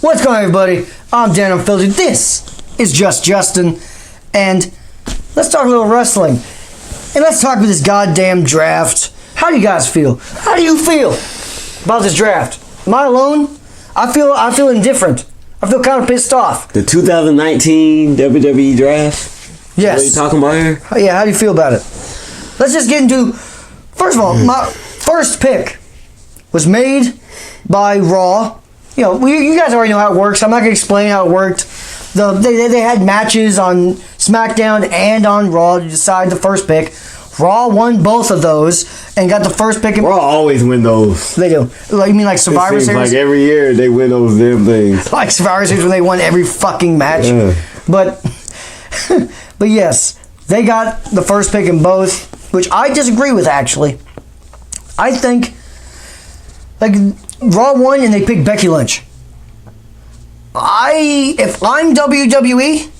What's going on, everybody? I'm Dan Unfiltered. This is Just Justin. And let's talk a little wrestling. And let's talk about this goddamn draft. How do you guys feel? How do you feel about this draft? Am I alone? I feel indifferent. I feel kind of pissed off. The 2019 WWE draft? Yes. What are you talking about here? Yeah, how do you feel about it? Let's just get into... First of all, my first pick was made by Raw. You know, you guys already know how it works. I'm not going to explain how it worked. They had matches on SmackDown and on Raw to decide the first pick. Raw won both of those and got the first pick. Raw always win those. They do. Like, you mean like Survivor Series? Like every year they win those damn things. Like Survivor Series when they won every fucking match. Yeah. But yes, they got the first pick in both, which I disagree with actually. I think like Raw won and they picked Becky Lynch. If I'm WWE,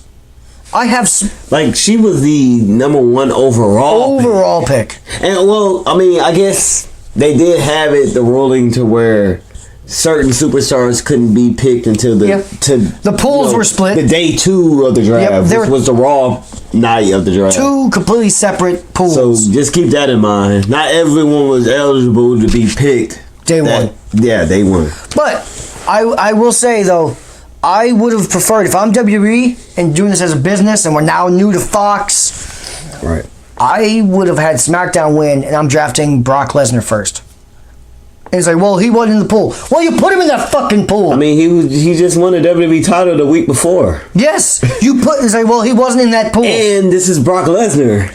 I have like she was the #1 overall pick. And well, I mean, I guess they did have it the ruling to where certain superstars couldn't be picked until the pools were split. The day 2 of the draft, which was the Raw night of the draft. 2 completely separate pools. So just keep that in mind. Not everyone was eligible to be picked. Day 1. Yeah, day 1. But I will say though, I would have preferred, if I'm WWE and doing this as a business and we're now new to Fox, right? I would have had SmackDown win and I'm drafting Brock Lesnar first. And it's like, well, he wasn't in the pool. Well, you put him in that fucking pool. I mean, he just won the WWE title the week before. Yes, it's like, well, he wasn't in that pool. And this is Brock Lesnar.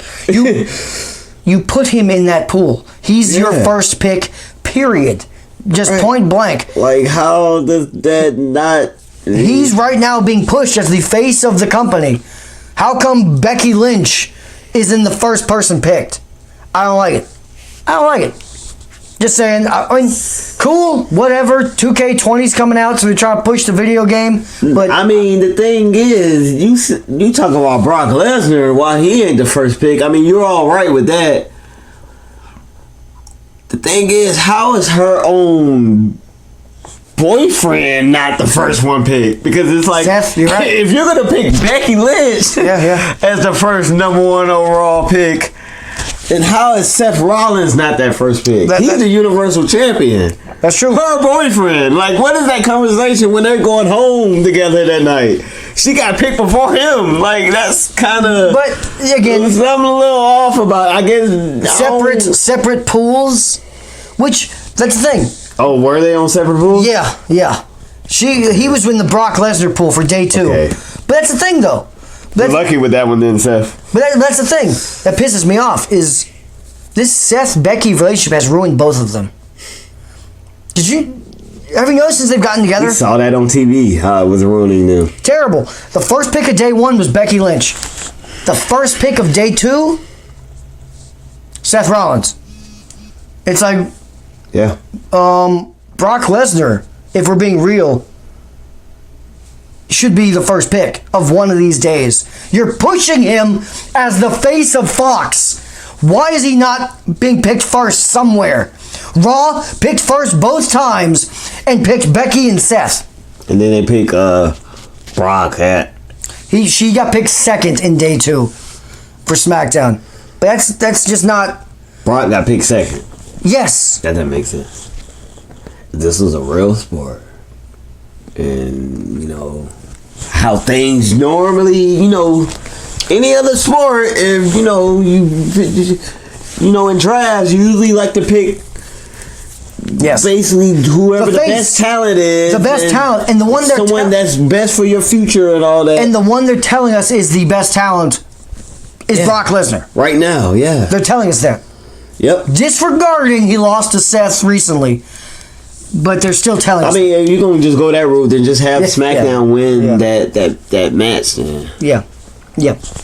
You put him in that pool. He's your first pick, period. Just point blank. Like, how does that not... He's right now being pushed as the face of the company. How come Becky Lynch isn't the first person picked? I don't like it. I don't like it. Just saying. I mean, cool, whatever. 2K20's coming out, so they're trying to push the video game. But I mean, the thing is, you talk about Brock Lesnar, why he ain't the first pick. I mean, you're all right with that. The thing is, how is her own boyfriend not the first one picked? Because it's like, Seth, you're right. If you're gonna pick Becky Lynch as the first #1 overall pick, then how is Seth Rollins not that first pick? He's the Universal Champion. That's true. Her boyfriend. Like, what is that conversation when they're going home together that night? She got picked before him. Like, that's kind of... But, again... something a little off about it. I guess... Separate pools, which, that's the thing. Oh, were they on separate pools? Yeah. He was in the Brock Lesnar pool for day 2. Okay. But that's the thing, though. You're lucky with that one then, Seth. But that's the thing that pisses me off is this Seth-Becky relationship has ruined both of them. Have you noticed since they've gotten together? We saw that on TV, how it was ruining them. Terrible. The first pick of day 1 was Becky Lynch. The first pick of day 2, Seth Rollins. It's like... Yeah. Brock Lesnar, if we're being real, should be the first pick of one of these days. You're pushing him as the face of Fox. Why is he not being picked first somewhere? Raw picked first both times and picked Becky and Seth. And then they pick Brock. She got picked second in day 2 for SmackDown. But that's just not... Brock got picked second. Yes. That doesn't make sense. This was a real sport. And, how things normally, any other sport, if, in drafts, you usually like to pick basically whoever the best talent is. The best talent. And the one someone that's best for your future and all that. And the one they're telling us is the best talent is Brock Lesnar. Right now, yeah. They're telling us that. Yep. Disregarding he lost to Seth recently. But they're still telling us. I mean, if you're going to just go that route, then just have SmackDown win that match. Then. Yeah.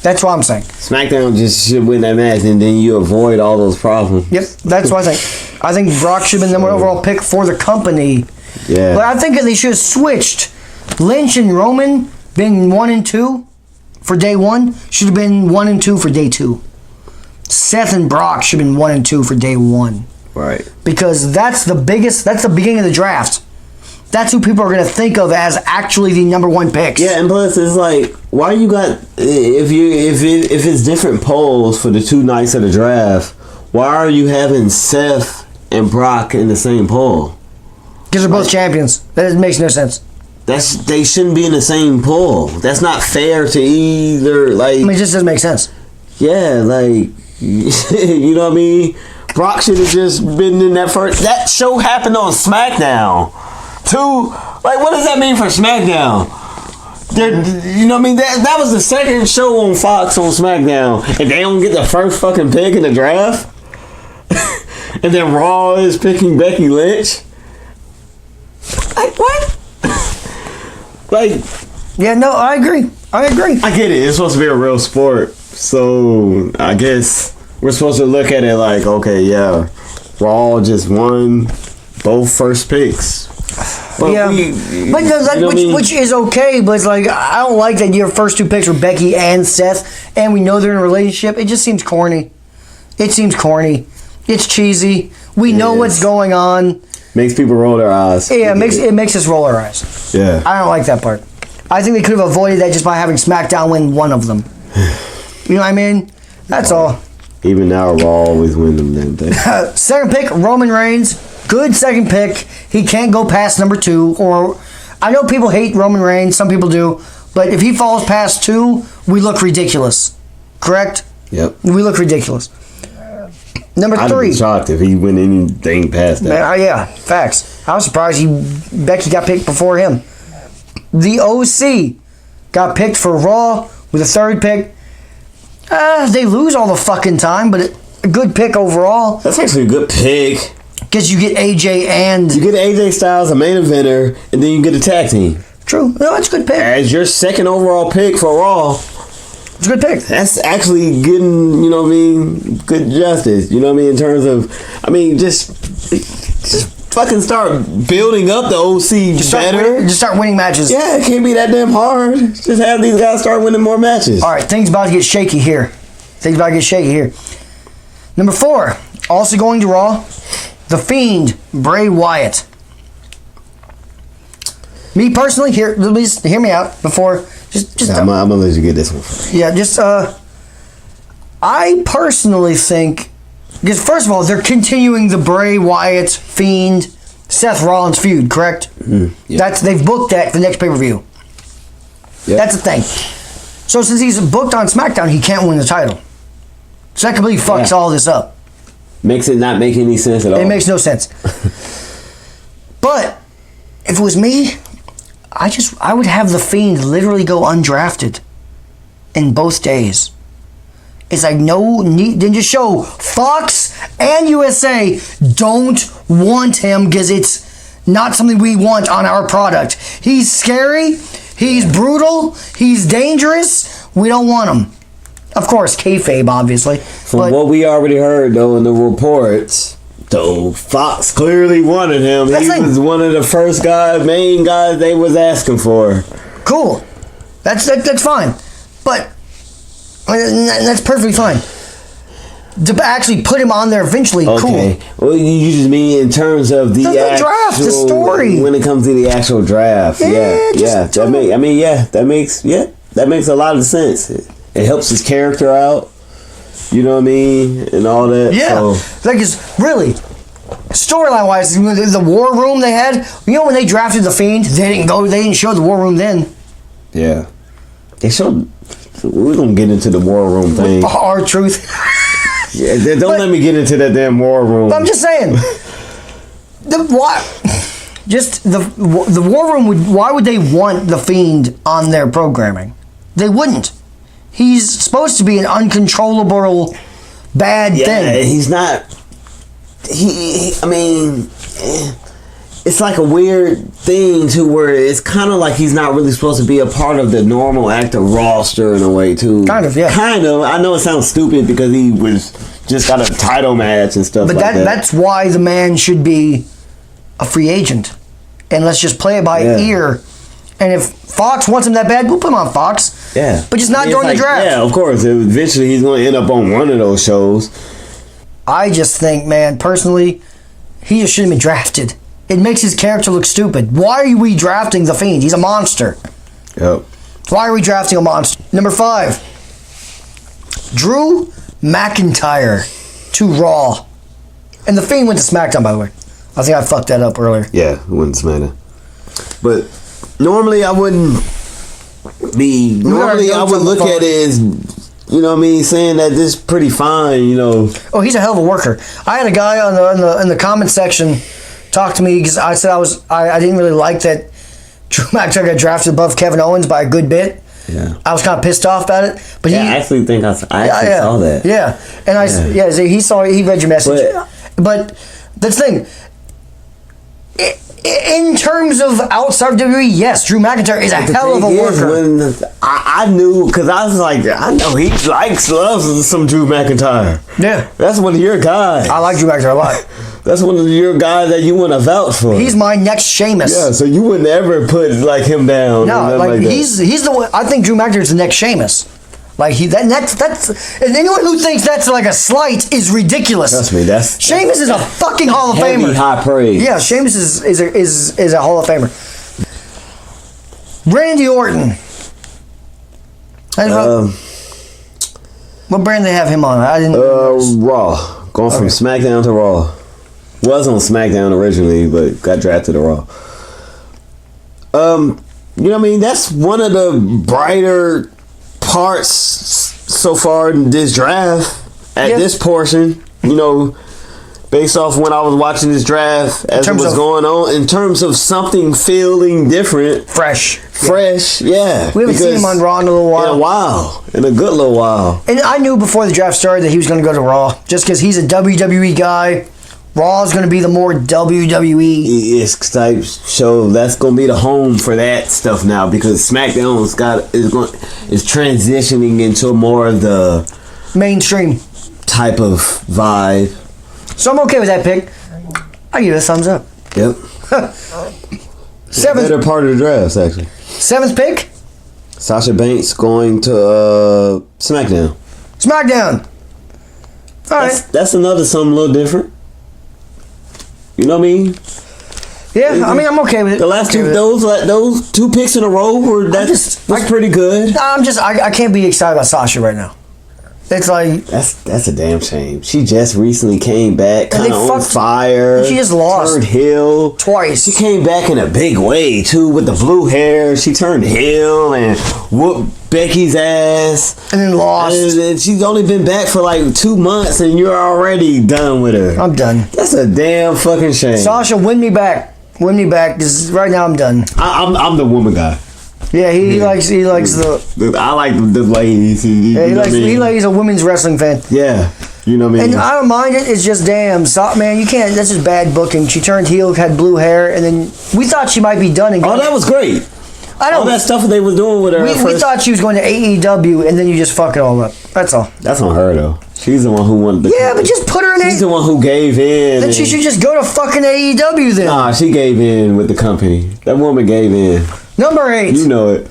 That's what I'm saying. SmackDown just should win that match, and then you avoid all those problems. Yep. That's what I think. I think Brock should have been the overall pick for the company. Yeah. But I think they should have switched. Lynch and Roman being 1 and 2 for day 1 should have been 1 and 2 for day 2. Seth and Brock should have been 1 and 2 for day 1. Right. Because that's the beginning of the draft. that's who people are going to think of as actually the number one picks. Yeah, and plus it's like, why you got if it's different polls for the 2 nights of the draft, why are you having Seth and Brock in the same poll? Because they're both champions. That makes no sense. They shouldn't be in the same poll. That's not fair to either. Like, I mean, it just doesn't make sense. Yeah, like you know what I mean. Brock should have just been in that first. That show happened on SmackDown. Like, what does that mean for SmackDown? You know what I mean? That was the second show on Fox on SmackDown, and they don't get the first fucking pick in the draft. And then Raw is picking Becky Lynch. Like, what? Like, yeah, no, I agree. I get it. It's supposed to be a real sport, so I guess we're supposed to look at it like, okay, yeah, Raw just won both first picks. But yeah, which is okay, but it's like, I don't like that your first 2 picks were Becky and Seth, and we know they're in a relationship. It just seems corny. It's cheesy. We know what's going on. Makes people roll their eyes. Yeah, it makes us roll our eyes. Yeah. I don't like that part. I think they could have avoided that just by having SmackDown win one of them. You know what I mean? That's all. Even now, Raw always win them damn things. Second pick, Roman Reigns. Good second pick. He can't go past number 2. Or I know people hate Roman Reigns. Some people do. But if he falls past 2, we look ridiculous. Correct? Yep. We look ridiculous. Number 3. I'd be shocked if he went anything past that. Yeah, facts. I was surprised Becky got picked before him. The OC got picked for Raw with a 3rd pick. They lose all the fucking time, but a good pick overall. That's actually a good pick. Because you get AJ and... You get AJ Styles, a main eventer, and then you get a tag team. True. No, that's a good pick. As your 2nd overall pick for Raw... It's a good pick. That's actually getting, you know what I mean, good justice. You know what I mean, in terms of, I mean, just fucking start building up the OC better. Just start winning matches. Yeah, it can't be that damn hard. Just have these guys start winning more matches. All right, things about to get shaky here. Number 4, also going to Raw, The Fiend, Bray Wyatt. Me personally, hear me out before. I'm gonna let you get this one. Yeah, I personally think, because first of all, they're continuing the Bray Wyatt, Fiend, Seth Rollins feud, correct? Yeah. They've booked that for the next pay-per-view. Yep. That's the thing. So since he's booked on SmackDown, he can't win the title. So that completely fucks all this up. Makes it not make any sense at all. It makes no sense. But if it was me, I would have the Fiend literally go undrafted in both days. It's like no need. Then just show Fox and USA don't want him because it's not something we want on our product. He's scary. He's brutal. He's dangerous. We don't want him. Of course, kayfabe, obviously. From what we already heard, though, in the reports, though, Fox clearly wanted him. He was one of the first main guys they was asking for. Cool. That's fine. But that's perfectly fine. To actually put him on there eventually, okay. Cool. Well, you just mean in terms of the actual draft, the story. When it comes to the actual draft. That makes a lot of sense. It helps his character out. You know what I mean? And all that. Yeah. So. Like, it's really, storyline wise, the war room they had, you know, when they drafted the Fiend, they didn't show the war room then. Yeah. They showed. We're going to get into the war room thing. Our truth. Yeah, don't let me get into that damn war room. But I'm just saying. The war room why would they want the Fiend on their programming? They wouldn't. He's supposed to be an uncontrollable bad thing. Yeah, he's not. I mean, it's like a weird thing too, where it's kind of like he's not really supposed to be a part of the normal active roster in a way too. Kind of, yeah. Kind of. I know it sounds stupid because he was just got a title match and stuff. But like that. That's why the man should be a free agent, and let's just play it by ear. And if Fox wants him that bad, we'll put him on Fox. Yeah. But just not during the draft. Yeah, of course. Eventually, he's going to end up on one of those shows. I just think, man, personally, he just shouldn't have been drafted. It makes his character look stupid. Why are we drafting The Fiend? He's a monster. Yep. Why are we drafting a monster? Number 5. Drew McIntyre to Raw. And The Fiend went to SmackDown, by the way. I think I fucked that up earlier. Yeah, it went to SmackDown. But normally I wouldn't be... Normally I would look at it as, you know what I mean, saying that this is pretty fine, you know. Oh, he's a hell of a worker. I had a guy in the comment section talk to me because I said I didn't really like that Drew McIntyre got drafted above Kevin Owens by a good bit. Yeah. I was kind of pissed off about it, but I actually think I saw that. Yeah, and he read your message. But that's the thing. In terms of outside of WWE, yes, Drew McIntyre is a hell of a worker. When I knew, because I was like, I know he loves some Drew McIntyre. Yeah, that's one of your guys. I like Drew McIntyre a lot. That's one of your guys that you want to vouch for. He's my next Sheamus. Yeah, so you wouldn't ever put like him down. No, like he's the one. I think Drew McIntyre is the next Sheamus. Like that's and anyone who thinks that's like a slight is ridiculous. Trust me, that's Sheamus is a fucking Hall of Famer. High praise. Yeah, Sheamus is a Hall of Famer. Randy Orton. What brand they have him on? I didn't. Raw. Going from SmackDown to Raw. Was on SmackDown originally, but got drafted to Raw. You know what I mean? That's one of the brighter parts so far in this draft. At this portion, you know, based off when I was watching this draft as it was going on, in terms of something feeling different, fresh, yeah. We haven't seen him on Raw in a little while. In a good little while. And I knew before the draft started that he was going to go to Raw, just because he's a WWE guy. Raw is going to be the more WWE type show. That's going to be the home for that stuff now, because SmackDown is transitioning into more of the mainstream type of vibe. So I'm okay with that pick. I give it a thumbs up. Yep. Seventh, better part of the draft, actually. 7th pick. Sasha Banks going to SmackDown. All right. That's another something a little different. You know what I mean? Yeah, I mean, I'm okay with it. The last those 2 picks in a row was pretty good. I can't be excited about Sasha right now. It's like that's a damn shame. She just recently came back, kind of on fire. She just lost. Turned heel twice. She came back in a big way too, with the blue hair. She turned heel and whooped Becky's ass, and then lost. And she's only been back for like 2 months, and you're already done with her. I'm done. That's a damn fucking shame. Sasha, win me back. Right now, I'm done. I'm the woman guy. Yeah, he likes the. I like the ladies. He's a women's wrestling fan. Yeah, you know what I mean. And I don't mind it. It's just damn, man. You can't. That's just bad booking. She turned heel, had blue hair, and then we thought she might be done. Oh, that was great. I know all that stuff they was doing with her. We thought she was going to AEW, and then you just fuck it all up. That's all. That's on her though. She's the one who wanted to. Yeah, but just put her in. She's the one who gave in. Then she should just go to fucking AEW then. Nah, she gave in with the company. That woman gave in. Number 8. You know it.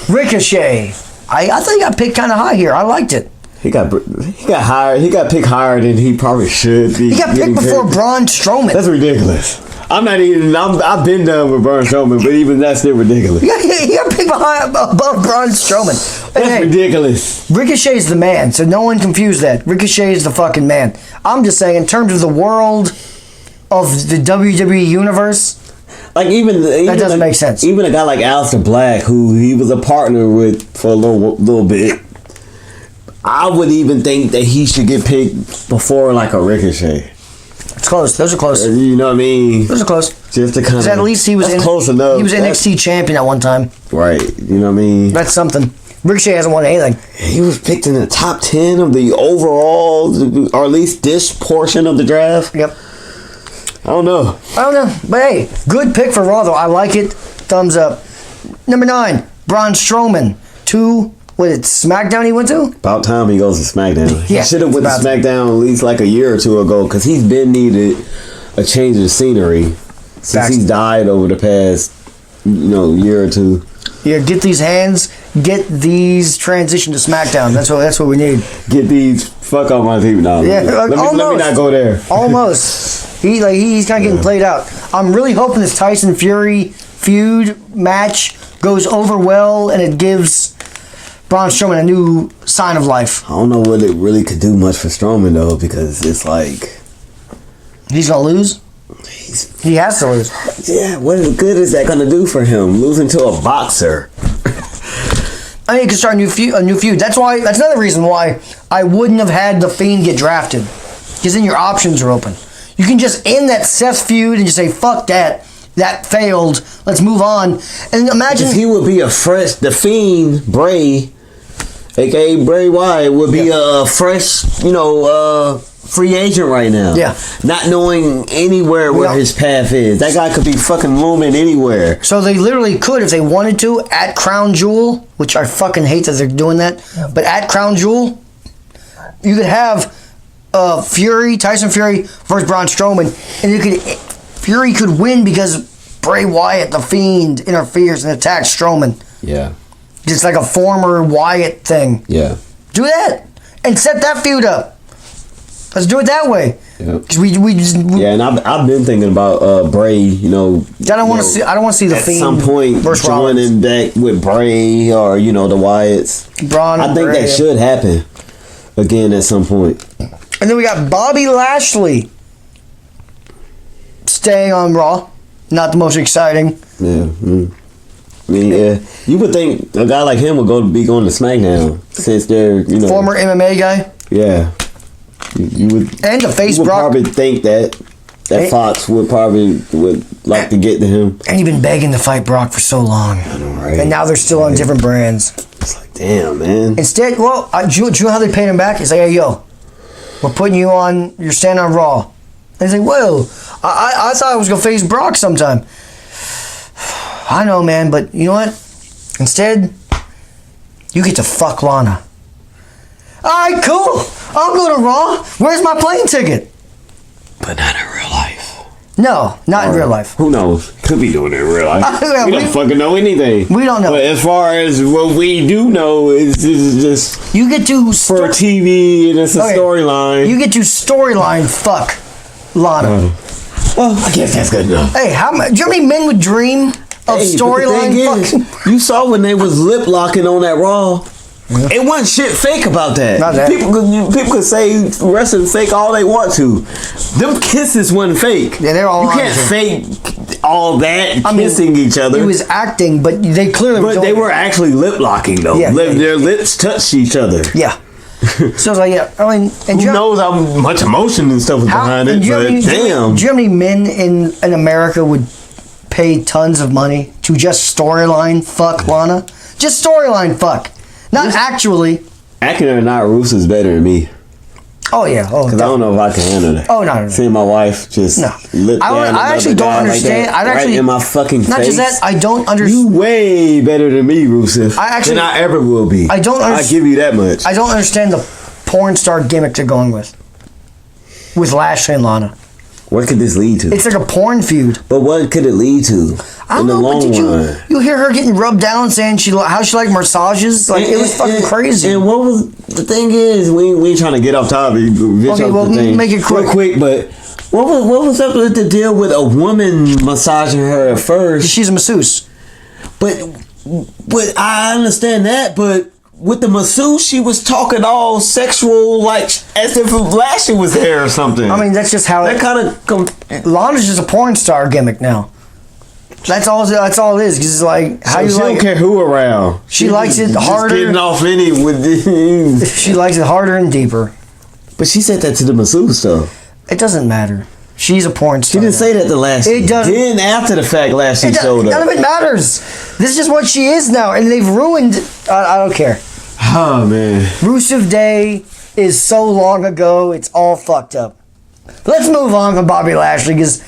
Ricochet. I thought he got picked kind of high here. I liked it. He got hired. He got picked higher than he probably should be. He got picked before Braun Strowman. That's ridiculous. I've been done with Braun Strowman, but even that's still ridiculous. He got picked above Braun Strowman. That's ridiculous. Ricochet's the man, so no one confuse that. Ricochet is the fucking man. I'm just saying, in terms of the world of the WWE universe, like even that doesn't make sense. Even a guy like Aleister Black, who he was a partner with for a little bit, I would even think that he should get picked before like a Ricochet. It's close. Those are close. You know what I mean? Those are close. Just to kind of. At least he was close enough. He was NXT champion at one time. Right. You know what I mean? That's something. Ricochet hasn't won anything. He was picked in the top 10 of the overall, or at least this portion of the draft. Yep. I don't know. But hey, good pick for Raw, though. I like it. Thumbs up. Number 9, Braun Strowman. SmackDown he went to? About time he goes to SmackDown. Yeah, he should have went to SmackDown at least like a year or 2 ago, because he's been needed a change of scenery since he's died over the past, year or 2. Yeah, get these transition to SmackDown. That's what we need. Get these fuck off my team now. Yeah, let me not go there. Almost. He's kind of getting played out. I'm really hoping this Tyson Fury feud match goes over well and it gives Braun Strowman a new sign of life. I don't know what it really could do much for Strowman though, because it's like he's gonna lose. He has to lose. Yeah, what good is that gonna do for him? Losing to a boxer. I mean, he could start a new feud. That's another reason why I wouldn't have had the Fiend get drafted, because then your options are open. You can just end that Seth feud and just say, "Fuck that. That failed. Let's move on." And imagine he would be the Fiend Bray, aka Bray Wyatt, would be a fresh, free agent right now. Yeah. Not knowing anywhere where his path is. That guy could be fucking looming anywhere. So they literally could, if they wanted to, at Crown Jewel, which I fucking hate that they're doing that, but at Crown Jewel, you could have Tyson Fury versus Braun Strowman, and Fury could win because Bray Wyatt, the Fiend, interferes and attacks Strowman. Yeah. It's like a former Wyatt thing. Yeah. Do that and set that feud up. Let's do it that way. Yeah. We and I've been thinking about Bray. I don't want to see the at Fiend some point versus joining back with Bray or the Wyatts. Braun. I think that should happen again at some point. And then we got Bobby Lashley staying on Raw. Not the most exciting. Yeah. I mean, yeah. You would think a guy like him would be going to SmackDown since they're former MMA guy. Yeah. You would, and to face you would Brock. probably think that Fox would like to get to him. And he's been begging to fight Brock for so long. I know, right? And now they're still on different brands. It's like, damn, man. Instead, do you know how they paid him back? It's like, hey, yo, we're putting you on, you're standing on Raw. And he's like, whoa, I thought I was going to face Brock sometime. I know, man, but you know what? Instead, you get to fuck Lana. All right, cool. I'll go to Raw. Where's my plane ticket? But not in real life. No, not in real life. Who knows? Could be doing it in real life. We don't fucking know anything. We don't know. But as far as what we do know is just you get to for TV and it's a storyline. You get to storyline fuck Lana. Well, I guess that's good enough. Hey, do you know how many men would dream of storyline fucking? You saw when they was lip locking on that Raw. Yeah. It wasn't shit fake about that. Not that. People could say wrestling fake all they want to. Them kisses wasn't fake. Yeah, they're all. You can't fake all that kissing each other. He was acting, but they clearly. But they were actually lip locking though. Yeah, their lips touched each other. Yeah. So I was like, I mean, and who knows how much emotion and stuff was behind it? But damn. Do you know how many men in America would pay tons of money to just storyline fuck Lana? Just storyline fuck. Not actually. Acting or not, Russo's better than me. Oh yeah. Because I don't know if I can handle that. Oh no. Seeing my wife just lip down I actually don't understand. Like that, right in my fucking face. Not just that. I don't understand. You way better than me, Russo. Than I ever will be. I don't. I give you that much. I don't understand the porn star gimmick they're going with Lashley and Lana. What could this lead to? It's like a porn feud. But what could it lead to? I don't know, but did you hear her getting rubbed down saying how she liked massages? Like, it was fucking crazy. And what was the thing is, we ain't trying to get off topic. Okay, well, make it quick. Real quick, but what was up with the deal with a woman massaging her at first? She's a masseuse. But I understand that, but with the masseuse, she was talking all sexual, like as if Lashley was there or something. I mean, that's just how that kind of. Lana's just a porn star gimmick now. That's all it is. Because it's like how you she like. Don't care who around. She likes it harder. Just getting off any with. She likes it harder and deeper. But she said that to the masseuse though. It doesn't matter. She's a porn star. She didn't say that to Lashley. It doesn't. Then after the fact, Lashley showed up. None of it matters. This is just what she is now, and they've ruined. I don't care. Oh man. Rusev Day is so long ago. It's all fucked up. Let's move on from Bobby Lashley because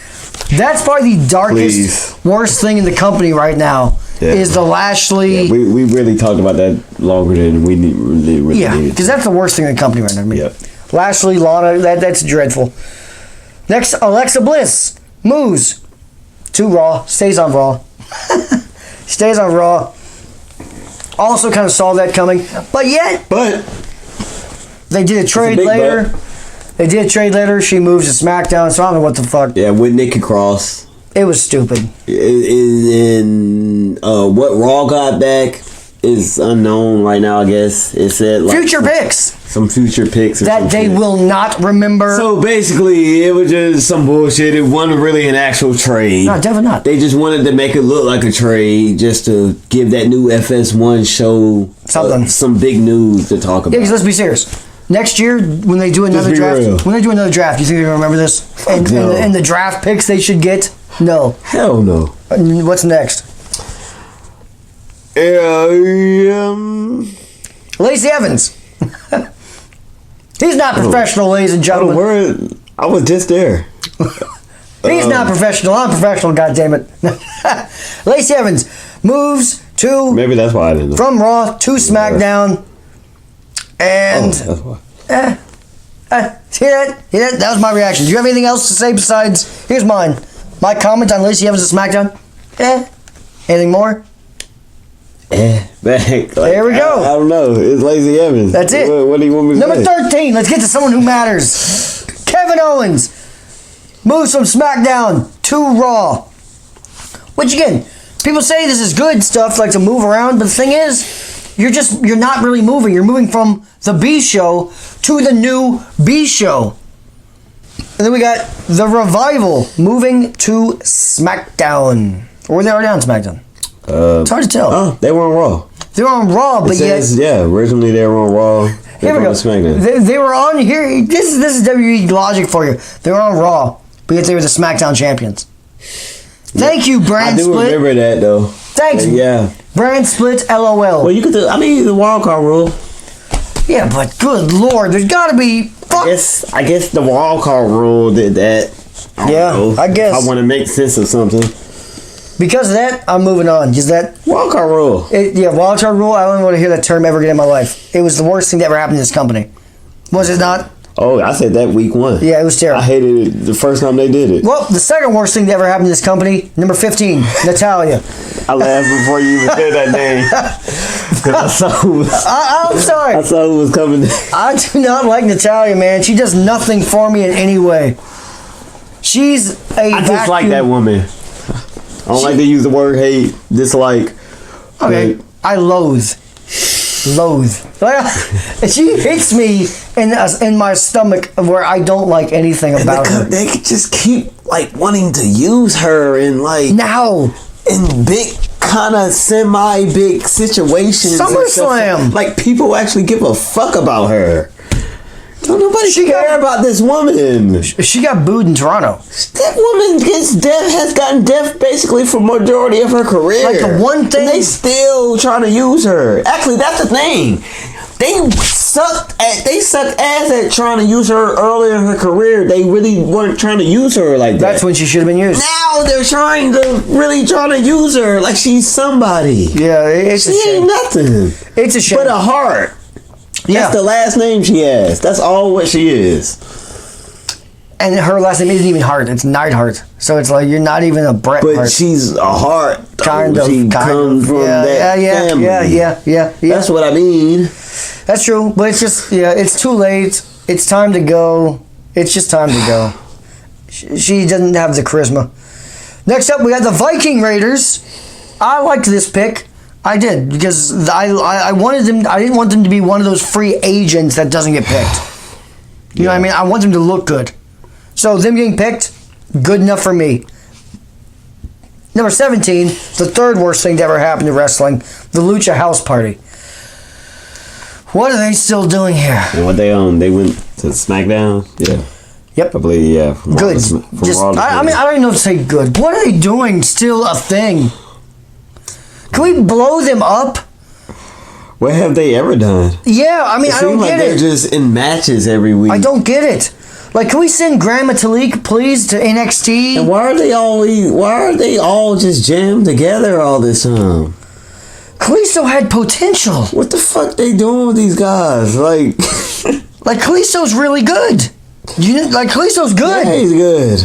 that's probably the darkest, worst thing in the company right now. Yeah. Is the Lashley. Yeah, we really talked about that longer than we really needed. Yeah, because that's the worst thing in the company right now. I mean, yep. Lashley, Lana, that's dreadful. Next, Alexa Bliss moves to Raw, stays on Raw. Stays on Raw. Also kind of saw that coming. But yet, they did a trade later. They did trade later. She moves to SmackDown, so I don't know what the fuck. Yeah, with Nikki Cross. It was stupid. And what Raw got back is unknown right now, I guess. It said like future picks. Some future picks. That they will not remember. So basically, it was just some bullshit. It wasn't really an actual trade. No, definitely not. They just wanted to make it look like a trade just to give that new FS1 show something. Some big news to talk about. Yeah, because let's be serious. Next year, when they do another draft, you think they're going to remember this? And the draft picks they should get? No. Hell no. What's next? Lacey Evans. He's not professional, ladies and gentlemen. I was just there. He's not professional. I'm professional, goddammit. Lacey Evans moves to... Maybe that's why I didn't know. From Raw to SmackDown. And... that's why. Hear that? That was my reaction. Do you have anything else to say besides... Here's mine. My comment on Lacey Evans at SmackDown. Anything more? There we go. I don't know. It's Lacey Evans. That's it. What do you want me to Number say? 13. Let's get to someone who matters. Kevin Owens moves from SmackDown to Raw. Which again, people say this is good stuff, like to move around, but the thing is, you're not really moving. You're moving from the B show to the new B show. And then we got the Revival moving to SmackDown. Or were they already on SmackDown? It's hard to tell. Oh, they were on Raw. They were on Raw, but originally they were on Raw. Here we go. They were on here. This is WWE logic for you. They were on Raw, but yet they were the SmackDown champions. Thank you, brand split. I do remember that though. Thanks. Yeah. Brand split. LOL. Well, you could do. I mean, the wild card rule. Yeah, but good lord, there's got to be. I guess the wild card rule did that. I guess. I want to make sense of something. Because of that, I'm moving on. Because that wildcard rule. Wildcard rule. I don't want to hear that term ever again in my life. It was the worst thing that ever happened to this company. Was it not? Oh, I said that week one. Yeah, it was terrible. I hated it the first time they did it. Well, the second worst thing that ever happened to this company, number 15, Natalia. I laughed before you even said that name. Because I saw who was, I'm sorry. I saw who was coming. I do not like Natalia, man. She does nothing for me in any way. She's a I dislike that woman. I don't like to use the word hate, dislike. Okay, I loathe. She hits me in my stomach where I don't like anything about her. They could just keep like wanting to use her in like in big kind of semi-big situations. SummerSlam. Like people actually give a fuck about her. Don't nobody care about this woman. She got booed in Toronto. That woman has gotten deaf basically for majority of her career. Like the one thing, and they still trying to use her. Actually, that's the thing. They sucked ass at trying to use her earlier in her career. They really weren't trying to use her like that. That's when she should have been used. Now they're trying to use her like she's somebody. Yeah, she ain't nothing. It's a shame. But a heart. That's the last name she has. That's all what she is. And her last name isn't even Hart. It's Neidhart. So it's like you're not even a Bret Hart. But she's a Hart. Kind of. She comes from that family. Yeah. That's what I mean. That's true. But it's just, it's too late. It's time to go. It's just time to go. She doesn't have the charisma. Next up, we got the Viking Raiders. I liked this pick. I did, because I wanted them. I didn't want them to be one of those free agents that doesn't get picked. You know what I mean? I want them to look good. So them getting picked, good enough for me. Number 17, the third worst thing to ever happen to wrestling, the Lucha House Party. What are they still doing here? And what they own? They went to SmackDown. Yeah. Yep. I believe. Yeah. Good. I mean, I don't even know if to say good. What are they doing? Still a thing? Can we blow them up? What have they ever done? Yeah, I mean, I don't get it. They're just in matches every week. I don't get it. Like, can we send Grandma Talik, please, to NXT? And why are they all just jammed together all this time? Kalisto had potential. What the fuck they doing with these guys? Like Kalisto's really good. Kalisto's good. Yeah, he's good.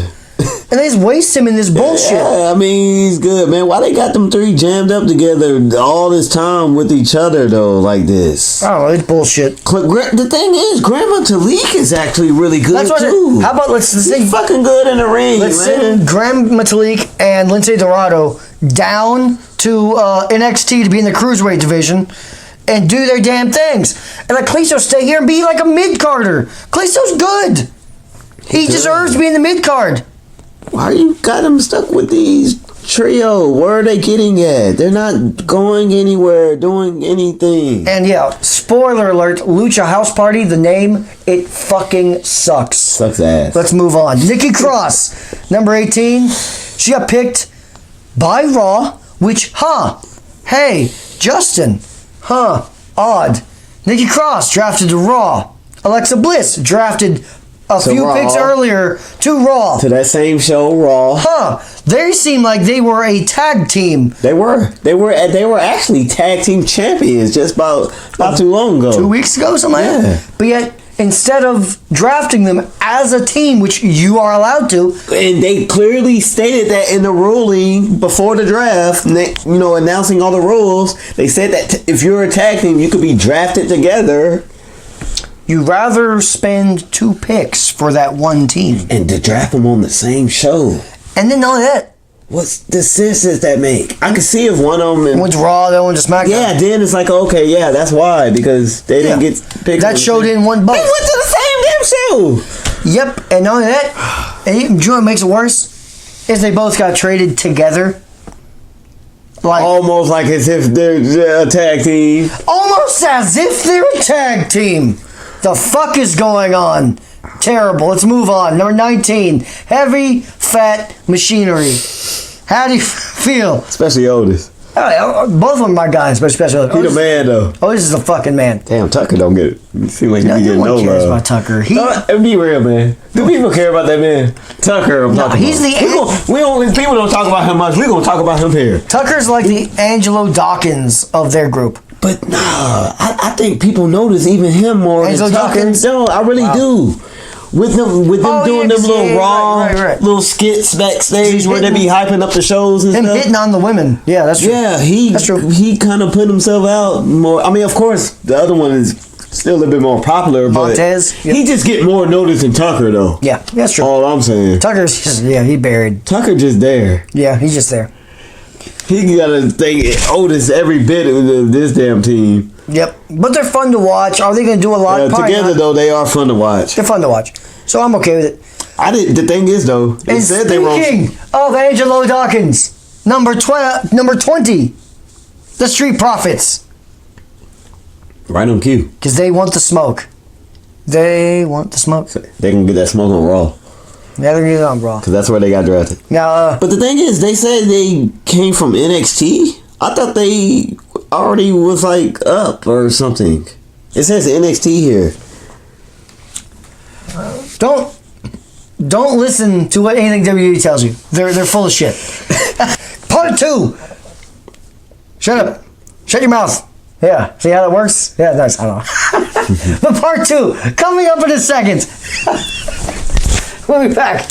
And they just waste him in this bullshit. Yeah, I mean, he's good, man. Why they got them three jammed up together all this time with each other, though, like this? I don't know, it's bullshit. The thing is, Grandma Talik is actually really good, That's what too. how about let's He's sing fucking good in the ring, let's man. send Graham Metalik and Lindsay Dorado down to NXT to be in the Cruiserweight division and do their damn things. And let Kalisto stay here and be like a mid-carder. Kalisto's good. He deserves to be in the mid-card. Why you got him stuck with these trio? Where are they getting at? They're not going anywhere, doing anything. And yeah, spoiler alert, Lucha House Party, the name, it fucking sucks. Sucks ass. Let's move on. Nikki Cross, number 18. She got picked by Raw, which, hey, Justin, odd. Nikki Cross drafted to Raw. Alexa Bliss drafted a few Raw. picks earlier to Raw. To that same show, Raw. They seemed like they were a tag team. They were actually tag team champions just about too long ago. 2 weeks ago, something like that. But yet, instead of drafting them as a team, which you are allowed to, and they clearly stated that in the ruling before the draft, announcing all the rules, they said that if you're a tag team, you could be drafted together. you'd rather spend 2 picks for that one team. And to draft them on the same show. And then not only that, What's the sense does that make? I could see if one of them... one's Raw, the other one's SmackDown. Yeah, then it's like, okay, yeah, that's why. Because they didn't get picked. That show didn't want both. They went to the same damn show. Yep, and not only that, and you know what makes it worse? Is they both got traded together. Like Almost like as if they're a tag team. almost as if they're a tag team. The fuck is going on? Terrible. Let's move on. Number 19. Heavy Fat Machinery. How do you feel? Especially Otis. Both of them are my guys, but especially He the man, though. Otis is the fucking man. Damn, Tucker don't get it. It seems like he No be getting one no cares love. about Tucker. Be real, man. Do people care about that man? Tucker, I'm talking he's about. the People don't talk about him much. We're going to talk about him here. Tucker's like the Angelo Dawkins of their group. But nah, I think people notice even him more Angelo than Tucker. Dawkins? No, I really do. With them doing them little raw little skits backstage where they be hyping up the shows and Him stuff. hitting on the women. Yeah, that's true. Yeah, That's true. he kind of put himself out more. I mean, of course, the other one is still a little bit more popular, but Montez, yep. he just get more notice than Tucker, though. Yeah, that's true. All I'm saying. Tucker's just, he buried. Tucker just there. Yeah, he's just there. He got to think Otis every bit of this damn team. Yep. But they're fun to watch. Are they going to do a lot? Probably Together, not. though, they are fun to watch. They're fun to watch. So I'm okay with it. The thing is, though, they And said they were speaking of Angelo Dawkins, number 20, the Street Profits. right on cue. Because they want the smoke. They want the smoke. They can get that smoke on Raw. Yeah, they're going to get it on Raw. Because that's where they got drafted. Now, But the thing is, they said they came from NXT. I thought they already was like up or something. It says NXT here. don't listen to what anything WWE tells you. They're full of shit. Part 2. Shut up. Shut your mouth. Yeah. See how that works? Yeah, nice. I don't know. But part 2 coming up in a second. We'll be back.